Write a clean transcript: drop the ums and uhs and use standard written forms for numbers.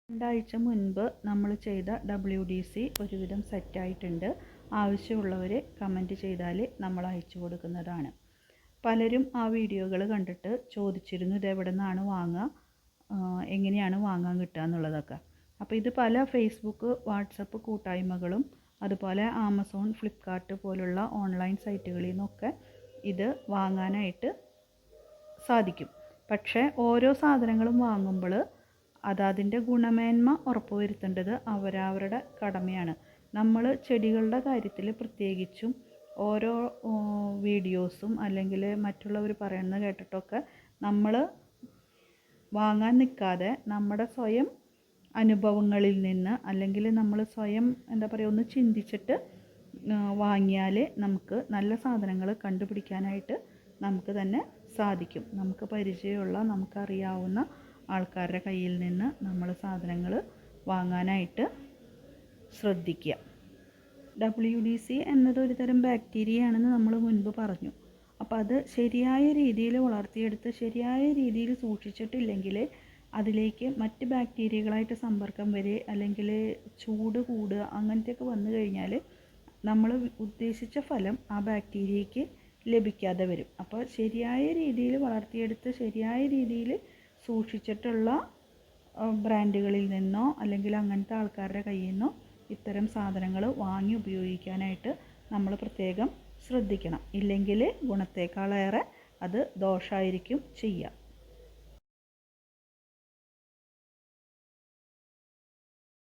രണ്ടാഴ്ച മുൻപ് നമ്മൾ ചെയ്ത WDC ഒരുവിധം സെറ്റായിട്ടുണ്ട്. ആവശ്യമുള്ളവർ കമൻറ്റ് ചെയ്താൽ നമ്മൾ അയച്ചു കൊടുക്കുന്നതാണ്. പലരും ആ വീഡിയോകൾ കണ്ടിട്ട് ചോദിച്ചിരുന്നു ഇതെവിടെ നിന്നാണ് വാങ്ങുക, എങ്ങനെയാണ് വാങ്ങാൻ കിട്ടുക എന്നുള്ളതൊക്കെ. അപ്പോൾ ഇത് പല ഫേസ്ബുക്ക് വാട്സപ്പ് കൂട്ടായ്മകളും അതുപോലെ ആമസോൺ ഫ്ലിപ്കാർട്ട് പോലുള്ള ഓൺലൈൻ സൈറ്റുകളിൽ നിന്നൊക്കെ ഇത് വാങ്ങാനായിട്ട് സാധിക്കും. പക്ഷേ ഓരോ സാധനങ്ങളും വാങ്ങുമ്പോൾ അതിൻ്റെ ഗുണമേന്മ ഉറപ്പുവരുത്തേണ്ടത് അവരവരുടെ കടമയാണ്. നമ്മൾ ചെടികളുടെ കാര്യത്തിൽ പ്രത്യേകിച്ചും ഓരോ വീഡിയോസും അല്ലെങ്കിൽ മറ്റുള്ളവർ പറയുന്നത് കേട്ടിട്ടൊക്കെ നമ്മൾ വാങ്ങാൻ നിൽക്കാതെ നമ്മുടെ സ്വയം അനുഭവങ്ങളിൽ നിന്ന് അല്ലെങ്കിൽ നമ്മൾ സ്വയം ഒന്ന് ചിന്തിച്ചിട്ട് വാങ്ങിയാൽ നമുക്ക് നല്ല സാധനങ്ങൾ കണ്ടുപിടിക്കാനായിട്ട് നമുക്ക് തന്നെ സാധിക്കും. നമുക്ക് പരിചയമുള്ള നമുക്കറിയാവുന്ന ആൾക്കാരുടെ കയ്യിൽ നിന്ന് നമ്മൾ സാധനങ്ങൾ വാങ്ങാനായിട്ട് ശ്രദ്ധിക്കുക. WDC എന്നത് ഒരു തരം ബാക്ടീരിയയാണെന്ന് നമ്മൾ മുൻപ് പറഞ്ഞു. അപ്പോൾ അത് ശരിയായ രീതിയിൽ വളർത്തിയെടുത്ത് ശരിയായ രീതിയിൽ സൂക്ഷിച്ചിട്ടില്ലെങ്കിൽ അതിലേക്ക് മറ്റ് ബാക്ടീരിയകളായിട്ട് സമ്പർക്കം വരെ അല്ലെങ്കിൽ ചൂട് കൂടുക അങ്ങനത്തെയൊക്കെ വന്നു കഴിഞ്ഞാൽ നമ്മൾ ഉദ്ദേശിച്ച ഫലം ആ ബാക്ടീരിയയ്ക്ക് ലഭിക്കാതെ വരും. അപ്പോൾ ശരിയായ രീതിയിൽ വളർത്തിയെടുത്ത് ശരിയായ രീതിയിൽ സൂക്ഷിച്ചിട്ടുള്ള ബ്രാൻഡുകളിൽ നിന്നോ അല്ലെങ്കിൽ അങ്ങനത്തെ ആൾക്കാരുടെ കയ്യിൽ നിന്നോ ഇത്തരം സാധനങ്ങൾ വാങ്ങി ഉപയോഗിക്കാനായിട്ട് നമ്മൾ പ്രത്യേകം ശ്രദ്ധിക്കണം. ഇല്ലെങ്കിൽ ഗുണത്തേക്കാളേറെ അത് ദോഷമായിരിക്കും ചെയ്യുക.